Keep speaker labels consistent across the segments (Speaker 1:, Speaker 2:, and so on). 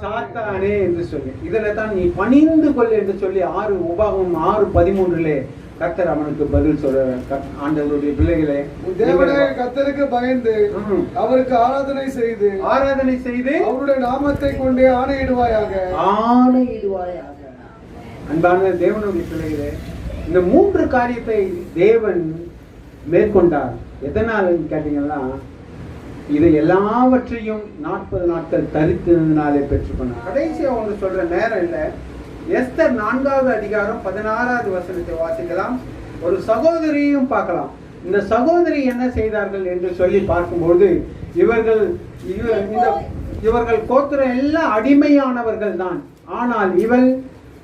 Speaker 1: சாத்தானே என்று சொல்லி, இதுல தான் நீ பணிந்து கொள் என்று சொல்லி உபாகமம் 6:13 கர்த்தர் அவனுக்கு பதில் சொல்ற. ஆண்டவருடைய பிள்ளைகளே,
Speaker 2: தேவனாகிய கர்த்தருக்கு பயந்து அவருக்கு ஆராதனை செய்து அவருடைய நாமத்தை கொண்டே ஆணையிடுவாயாக.
Speaker 1: அன்பான தேவனுடைய பிள்ளைகளே, இந்த 3 காரியத்தை தேவன் மேற்கொண்டார். எதனால் கேட்டீங்கன்னா, இதை எல்லாவற்றையும் 40 நாட்கள் தரித்திருந்தனாலே பெற்றுக்கொண்டார். கடைசியா ஒன்று சொல்ற நேரம் இல்லை. எஸ்தர் 4வது அதிகாரம் 16வது வசனத்தை வாசிக்கலாம். ஒரு சகோதரியையும் பார்க்கலாம். இந்த சகோதரி என்ன செய்தார்கள் என்று சொல்லி பார்க்கும்போது, இவர்கள் கோத்திரம் எல்லாம் அடிமையானவர்கள் தான். ஆனால் இவள்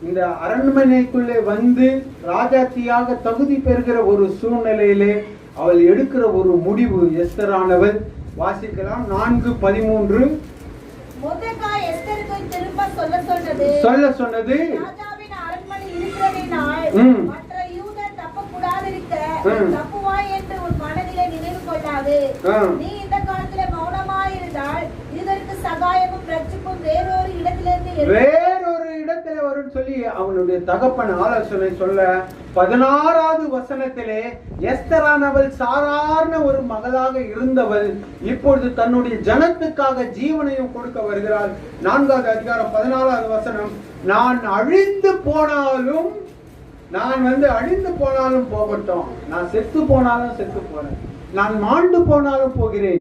Speaker 1: இந்த அரண்மனைக்குள்ளே வந்து ராஜாத்தியாக தகுதி பெறுகிற ஒரு சூழ்நிலையிலே அவள் எடுக்கிற ஒரு முடிவு எஸ்தரானவள். வாசிக்கலாம். 4:13.
Speaker 3: மொர்தெகாய் எஸ்தருக்கு திரும்ப சொல்ல சொன்னது, ராஜாவின் அரண்மனை இருக்கிறதினால் மற்ற யூதர் தப்பக்கூடாதிருக்க தப்புவாய் என்று உன் மனதிலே நினைவு கொள்ளாது. நீ இந்த காலத்திலே மௌனமாயிருந்தால் இதற்கு சகாயமும் ரட்சிப்பும் வேறொரு இடத்திலே வரும் சொல்லி அவனுடைய தகப்பன் ஆலோசனை சொல்ல, 16வது வசனத்திலே எஸ்தரானவள் சாதாரண ஒரு மகளாக இருந்தவள் இப்பொழுது தன்னுடைய ஜனத்துக்காக ஜீவனையும் கொடுக்க வருகிறாள். 4வது அதிகாரம் 16வது வசனம், நான் அழிந்து போனாலும் போகட்டும், நான் செத்து போனாலும் செத்து போறேன், நான் மாண்டு போனாலும் போகிறேன்.